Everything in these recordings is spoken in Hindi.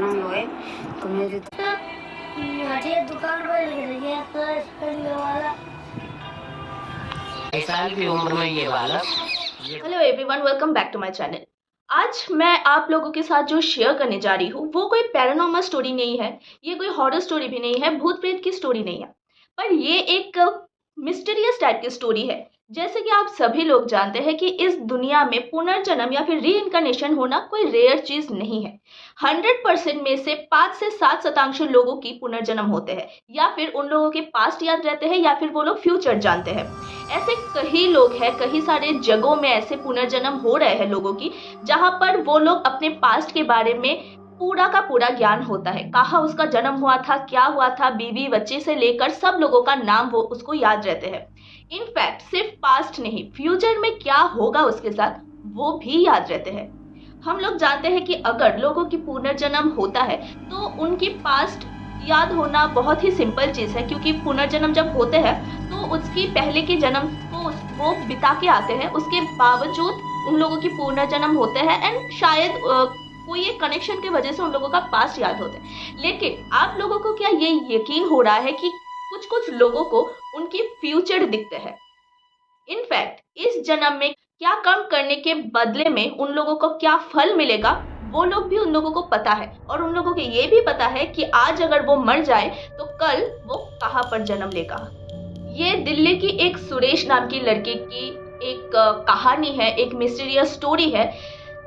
जन्म हुए तो मेरी दुकान पर लग रही है तो वाला 1 साल की उम्र में ये बालक। Hello everyone, welcome back to my channel. आज मैं आप लोगों के साथ जो शेयर करने जा रही हूँ वो कोई पैरानॉर्मल स्टोरी नहीं है, ये कोई हॉरर स्टोरी भी नहीं है, भूत प्रेत की स्टोरी नहीं है, पर ये एक मिस्टीरियस टाइप की स्टोरी है। जैसे कि आप सभी लोग जानते हैं कि इस दुनिया में पुनर्जन्म या फिर रीइंcarnation होना कोई रेयर चीज नहीं है। 100% में से 5 से 7% लोगों की पुनर्जन्म होते हैं, या फिर उन लोगों के पास्ट याद रहते हैं, या फिर वो लोग फ्यूचर जानते हैं। ऐसे कई लोग हैं, कई सारे जगहों में ऐसे पुनर्जन्म हो रहे हैं लोगों की, जहां पर वो लोग अपने पास्ट के बारे में पूरा का पूरा ज्ञान होता है, कहाँ उसका जन्म हुआ था, क्या हुआ था, बीवी बच्चे से लेकर सब लोगों का नाम वो उसको याद रहते हैं। इनफैक्ट सिर्फ पास्ट नहीं, फ्यूचर में क्या होगा उसके साथ वो भी याद रहते हैं। हम लोग जानते हैं कि अगर लोगों की पुनर्जन्म होता है तो उनकी पास्ट याद होना बहुत ही सिंपल चीज़ है, क्योंकि पुनर्जन्म जब होते हैं तो उसकी पहले के जन्म को वो बिता के आते हैं, उसके बावजूद उन लोगों की पुनर्जन्म होते हैं एंड शायद कोई एक कनेक्शन की वजह से उन लोगों का पास्ट याद होता है। लेकिन आप लोगों को क्या ये यकीन हो रहा है कि कुछ कुछ लोगों को उनकी फ्यूचर दिखते हैं? इनफैक्ट इस जन्म में क्या कर्म करने के बदले में उन लोगों को क्या फल मिलेगा वो लोग भी उन लोगों को पता है, और उन लोगों को ये भी पता है कि आज अगर वो मर जाए तो कल वो कहाँ पर जन्म लेगा। ये दिल्ली की एक सुरेश नाम की लड़की की एक कहानी है, एक मिस्टीरियस स्टोरी है,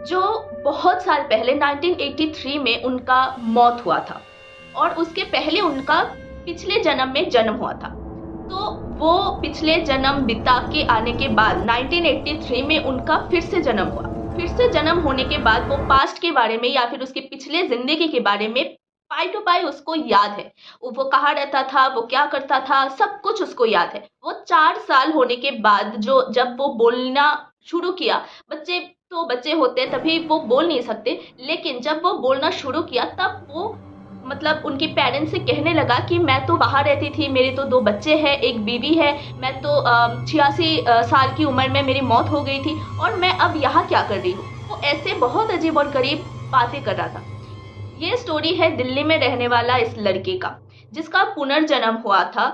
जो बहुत साल पहले 1983 में उनका मौत हुआ था, और उसके पहले उनका पिछले जन्म में जन्म हुआ था। तो वो पिछले जन्म बिता के आने के बाद 1983 में उनका फिर से जन्म हुआ। फिर से जन्म होने के बाद वो पास्ट के बारे में या फिर उसके पिछले जिंदगी के बारे में पाई टू पाई उसको याद है। वो कहाँ रहता था, वो क्या करता था, सब कुछ उसको याद है। वो 4 साल होने के बाद जब वो बोलना शुरू किया, बच्चे तो बच्चे होते हैं तभी वो बोल नहीं सकते, लेकिन जब वो बोलना शुरू किया तब वो मतलब उनके पेरेंट्स से कहने लगा कि मैं तो बाहर रहती थी, मेरे तो 2 बच्चे हैं, एक बीवी है, मैं तो 86 साल की उम्र में मेरी मौत हो गई थी और मैं अब यहाँ क्या कर रही हूँ। वो ऐसे बहुत अजीब और गरीब बातें कर रहा था। ये स्टोरी है दिल्ली में रहने वाला इस लड़के का, जिसका पुनर्जन्म हुआ था,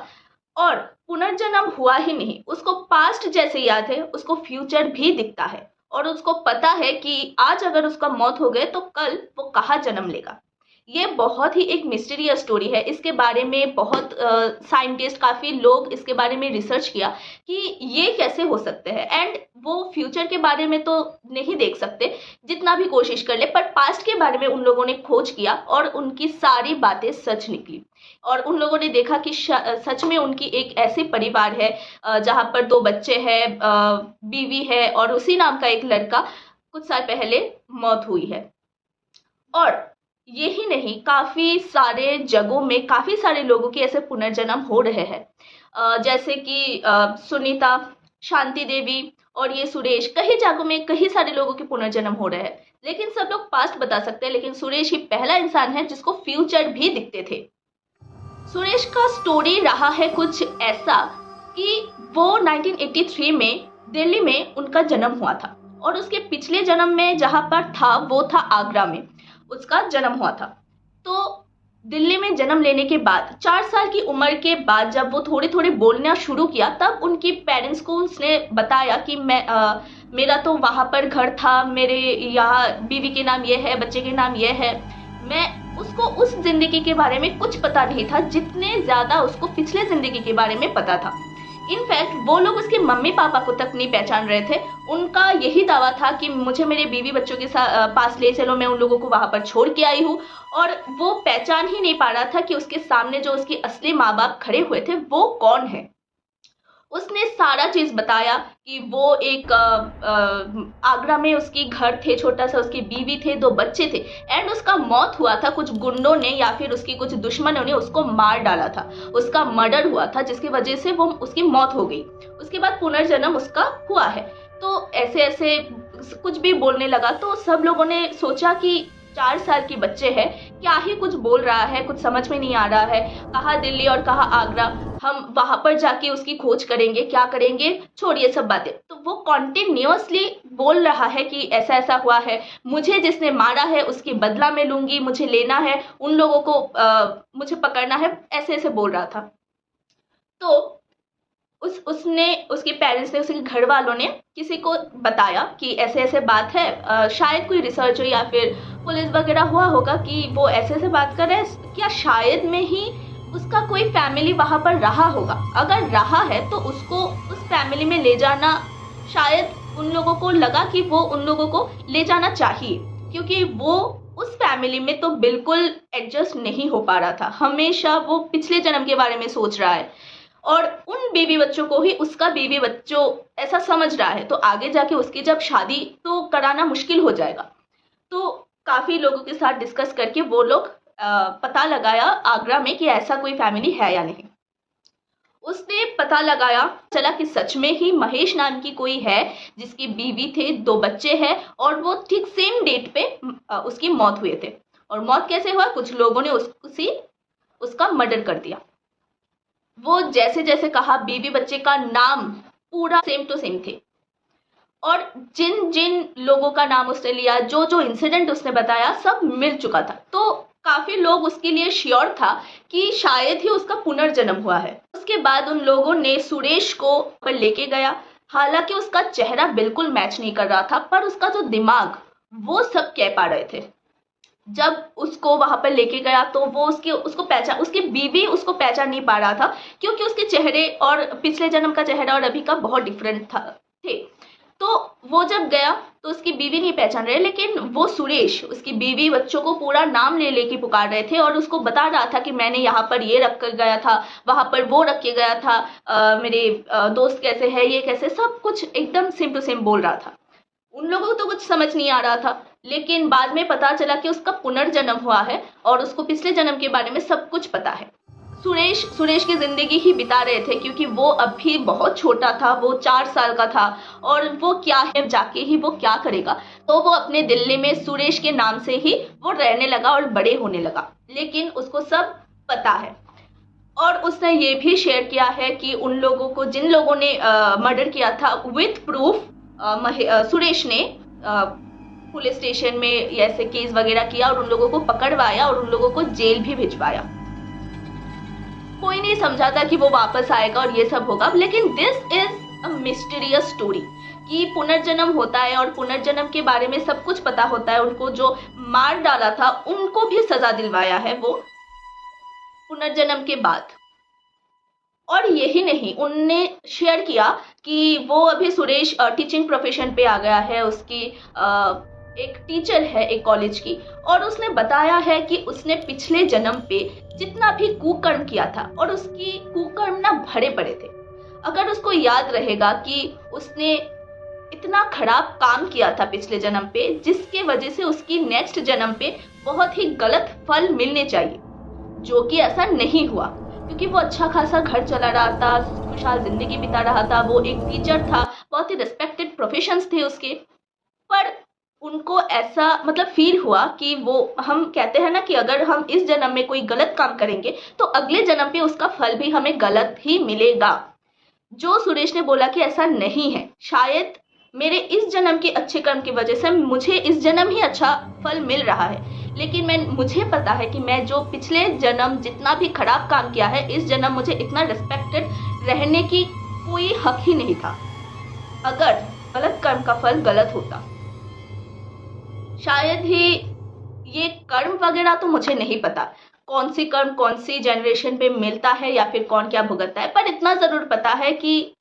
और पुनर्जन्म हुआ ही नहीं, उसको पास्ट जैसे याद है, उसको फ्यूचर भी दिखता है, और उसको पता है कि आज अगर उसका मौत हो गए तो कल वो कहाँ जन्म लेगा। ये बहुत ही एक मिस्टीरियस स्टोरी है। इसके बारे में बहुत साइंटिस्ट, काफ़ी लोग इसके बारे में रिसर्च किया कि ये कैसे हो सकते हैं, एंड वो फ्यूचर के बारे में तो नहीं देख सकते जितना भी कोशिश कर ले, पर पास्ट के बारे में उन लोगों ने खोज किया और उनकी सारी बातें सच निकली, और उन लोगों ने देखा कि सच में उनकी एक ऐसी परिवार है जहाँ पर 2 बच्चे हैं, बीवी है, और उसी नाम का एक लड़का कुछ साल पहले मौत हुई है। और यही नहीं, काफ़ी सारे जगहों में काफ़ी सारे लोगों के ऐसे पुनर्जन्म हो रहे हैं, जैसे कि सुनीता, शांति देवी और ये सुरेश, कई जगहों में कई सारे लोगों के पुनर्जन्म हो रहे हैं। लेकिन सब लोग पास्ट बता सकते हैं, लेकिन सुरेश ही पहला इंसान है जिसको फ्यूचर भी दिखते थे। सुरेश का स्टोरी रहा है कुछ ऐसा कि वो 1983 में दिल्ली में उनका जन्म हुआ था, और उसके पिछले जन्म में जहाँ पर था वो था आगरा में उसका जन्म हुआ था। तो दिल्ली में जन्म लेने के बाद 4 साल की उम्र के बाद जब वो थोड़े थोड़े बोलना शुरू किया, तब उनकी पेरेंट्स को उसने बताया कि मेरा तो वहाँ पर घर था, मेरे यहाँ बीवी के नाम ये है, बच्चे के नाम ये है। मैं उसको उस जिंदगी के बारे में कुछ पता नहीं था जितने ज़्यादा उसको पिछले ज़िंदगी के बारे में पता था। इनफैक्ट वो लोग उसके मम्मी पापा को तक नहीं पहचान रहे थे। उनका यही दावा था कि मुझे मेरे बीवी बच्चों के पास ले चलो, मैं उन लोगों को वहाँ पर छोड़ के आई हूँ, और वो पहचान ही नहीं पा रहा था कि उसके सामने जो उसके असली माँ बाप खड़े हुए थे वो कौन है। उसने सारा चीज़ बताया कि वो एक आगरा में उसकी घर थे छोटा सा, उसकी बीवी थे, 2 बच्चे थे, एंड उसका मौत हुआ था। कुछ गुंडों ने या फिर उसकी कुछ दुश्मनों ने उसको मार डाला था, उसका मर्डर हुआ था, जिसकी वजह से वो उसकी मौत हो गई। उसके बाद पुनर्जन्म उसका हुआ है। तो ऐसे ऐसे कुछ भी बोलने लगा, तो सब लोगों ने सोचा कि 4 साल की बच्चे है, क्या ही कुछ बोल रहा है, कुछ समझ में नहीं आ रहा है। कहाँ दिल्ली और कहाँ आगरा, हम वहां पर जाके उसकी खोज करेंगे, क्या करेंगे, छोड़िए सब बातें। तो वो कॉन्टिन्यूअसली बोल रहा है कि ऐसा ऐसा हुआ है, मुझे जिसने मारा है उसकी बदला मैं लूंगी, मुझे लेना है, उन लोगों को मुझे पकड़ना है, ऐसे ऐसे बोल रहा था। तो उसने, उसके पेरेंट्स ने, उसके घर वालों ने किसी को बताया कि ऐसे ऐसे बात है, शायद कोई रिसर्च हो या फिर पुलिस वगैरह हुआ होगा कि वो ऐसे ऐसे बात कर रहे हैं, क्या शायद में ही उसका कोई फैमिली वहाँ पर रहा होगा। अगर रहा है तो उसको उस फैमिली में ले जाना, शायद उन लोगों को लगा कि वो उन लोगों को ले जाना चाहिए, क्योंकि वो उस फैमिली में तो बिल्कुल एडजस्ट नहीं हो पा रहा था। हमेशा वो पिछले जन्म के बारे में सोच रहा है और उन बेबी बच्चों को ही उसका बेबी बच्चों ऐसा समझ रहा है। तो आगे जाके उसकी जब शादी तो कराना मुश्किल हो जाएगा। तो काफ़ी लोगों के साथ डिस्कस करके वो लोग पता लगाया आगरा में कि ऐसा कोई फैमिली है या नहीं। उसने पता लगाया, चला कि सच में ही महेश नाम की कोई है जिसकी बीवी थे, 2 बच्चे हैं और वो ठीक सेम डेट पे उसकी मौत हुए थे। और मौत कैसे हुआ, कुछ लोगों ने उसका मर्डर कर दिया। वो जैसे जैसे कहा, बीवी बच्चे का नाम पूरा सेम टू सेम थे और जिन जिन लोगों का नाम उसने लिया, जो जो इंसिडेंट उसने बताया, सब मिल चुका था। तो काफी लोग उसके लिए श्योर था कि शायद ही उसका पुनर्जन्म हुआ है। उसके बाद उन लोगों ने सुरेश को पर लेके गया। हालांकि उसका चेहरा बिल्कुल मैच नहीं कर रहा था, पर उसका जो दिमाग, वो सब कह पा रहे थे। जब उसको वहां पर लेके गया तो वो उसकी बीवी उसको पहचान नहीं पा रहा था, क्योंकि उसके चेहरे और पिछले जन्म का चेहरा और अभी का बहुत डिफरेंट थे। तो वो जब गया तो उसकी बीवी नहीं पहचान रहे, लेकिन वो सुरेश उसकी बीवी बच्चों को पूरा नाम ले लेके पुकार रहे थे और उसको बता रहा था कि मैंने यहाँ पर ये रख कर गया था, वहां पर वो रख के गया था, मेरे दोस्त कैसे है, ये कैसे, सब कुछ एकदम सेम टू सेम बोल रहा था। उन लोगों को तो कुछ समझ नहीं आ रहा था, लेकिन बाद में पता चला कि उसका पुनर्जन्म हुआ है और उसको पिछले जन्म के बारे में सब कुछ पता है। सुरेश की जिंदगी ही बिता रहे थे, क्योंकि वो अभी बहुत छोटा था, वो 4 साल का था और वो क्या है, जाके ही वो क्या करेगा। तो वो अपने दिल्ली में सुरेश के नाम से ही वो रहने लगा और बड़े होने लगा, लेकिन उसको सब पता है। और उसने ये भी शेयर किया है कि उन लोगों को, जिन लोगों ने मर्डर किया था, विथ प्रूफ सुरेश ने पुलिस स्टेशन में ऐसे केस वगैरह किया और उन लोगों को पकड़वाया और उन लोगों को जेल भी भिजवाया। कोई नहीं समझा था कि वो वापस आएगा और ये सब होगा, लेकिन this is a mysterious story कि पुनर्जन्म होता है और पुनर्जन्म के बारे में सब कुछ पता होता है। उनको जो मार डाला था उनको भी सजा दिलवाया है वो पुनर्जन्म के बाद। और यही नहीं, उनने शेयर किया कि वो अभी सुरेश टीचिंग प्रोफेशन पे आ गया है, उसकी एक टीचर है एक कॉलेज की, और उसने बताया है कि उसने पिछले जन्म पे जितना भी कुकर्म किया था, और उसकी कुकर्म ना भरे पड़े थे। अगर उसको याद रहेगा कि उसने इतना खराब काम किया था पिछले जन्म पे, जिसके वजह से उसकी नेक्स्ट जन्म पे बहुत ही गलत फल मिलने चाहिए, जो कि ऐसा नहीं हुआ, क्योंकि वो अच्छा खासा घर चला रहा था, खुशहाल जिंदगी बिता रहा था, वो एक टीचर था, बहुत ही रिस्पेक्टेड प्रोफेशंस थे उसके। पर उनको ऐसा मतलब फील हुआ कि वो, हम कहते हैं ना कि अगर हम इस जन्म में कोई गलत काम करेंगे तो अगले जन्म पे उसका फल भी हमें गलत ही मिलेगा। जो सुरेश ने बोला कि ऐसा नहीं है, शायद मेरे इस जन्म के अच्छे कर्म की वजह से मुझे इस जन्म ही अच्छा फल मिल रहा है, लेकिन मुझे पता है कि मैं जो पिछले जन्म जितना भी खराब काम किया है, इस जन्म मुझे इतना रिस्पेक्टेड रहने की कोई हक ही नहीं था अगर गलत कर्म का फल गलत होता। शायद ही ये कर्म वगैरह तो मुझे नहीं पता कौन सी कर्म कौन सी जनरेशन पे मिलता है या फिर कौन क्या भुगतता है, पर इतना जरूर पता है कि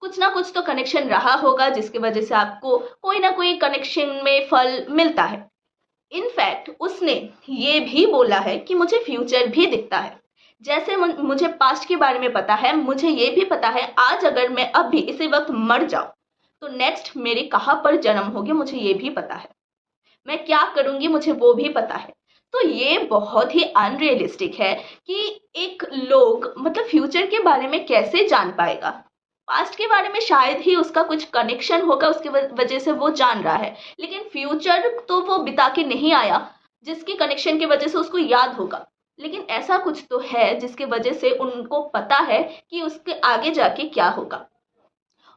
कुछ ना कुछ तो कनेक्शन रहा होगा जिसकी वजह से आपको कोई ना कोई कनेक्शन में फल मिलता है। इनफैक्ट उसने ये भी बोला है कि मुझे फ्यूचर भी दिखता है, जैसे मुझे पास्ट के बारे में पता है, मुझे ये भी पता है आज अगर मैं अभी इसी वक्त मर जाऊं तो नेक्स्ट मेरे कहाँ पर जन्म होगी, मुझे ये भी पता है, मैं क्या करूंगी मुझे वो भी पता है। तो ये बहुत ही अनरियलिस्टिक है कि एक लोग मतलब फ्यूचर के बारे में कैसे जान पाएगा। पास्ट के बारे में शायद ही उसका कुछ कनेक्शन होगा, उसकी वजह से वो जान रहा है, लेकिन फ्यूचर तो वो बिता के नहीं आया, जिसकी कनेक्शन की वजह से उसको याद होगा, लेकिन ऐसा कुछ तो है जिसकी वजह से उनको पता है कि उसके आगे जाके क्या होगा।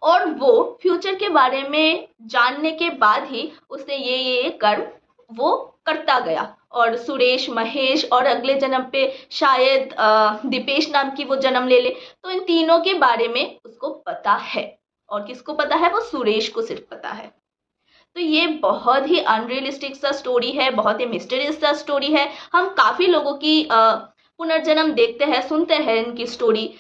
और वो फ्यूचर के बारे में जानने के बाद ही उसने ये कर्म वो करता गया। और सुरेश, महेश और अगले जन्म पे शायद दीपेश नाम की वो जन्म ले ले। तो इन तीनों के बारे में उसको पता है। और किसको पता है? वो सुरेश को सिर्फ पता है। तो ये बहुत ही अनरियलिस्टिक सा स्टोरी है, बहुत ही मिस्टीरियस सा स्टोरी है। हम काफ़ी लोगों की पुनर्जन्म देखते हैं, सुनते हैं इनकी स्टोरी,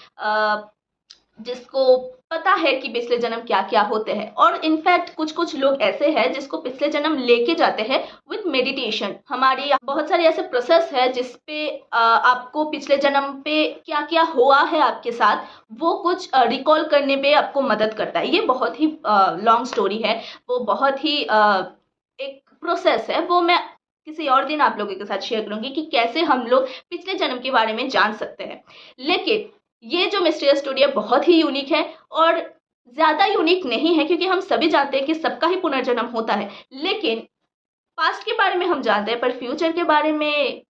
जिसको पता है कि पिछले जन्म क्या क्या होते हैं। और इनफैक्ट कुछ कुछ लोग ऐसे हैं जिसको पिछले जन्म लेके जाते हैं विद मेडिटेशन। हमारी बहुत सारे ऐसे प्रोसेस है जिसपे आपको पिछले जन्म पे क्या क्या हुआ है आपके साथ, वो कुछ रिकॉल करने पे आपको मदद करता है। ये बहुत ही लॉन्ग स्टोरी है, वो बहुत ही एक प्रोसेस है। वो मैं किसी और दिन आप लोगों के साथ शेयर करूंगी कि कैसे हम लोग पिछले जन्म के बारे में जान सकते हैं। लेकिन ये जो मिस्टीरियस स्टोरी है बहुत ही यूनिक है, और ज़्यादा यूनिक नहीं है क्योंकि हम सभी जानते हैं कि सबका ही पुनर्जन्म होता है। लेकिन पास्ट के बारे में हम जानते हैं, पर फ्यूचर के बारे में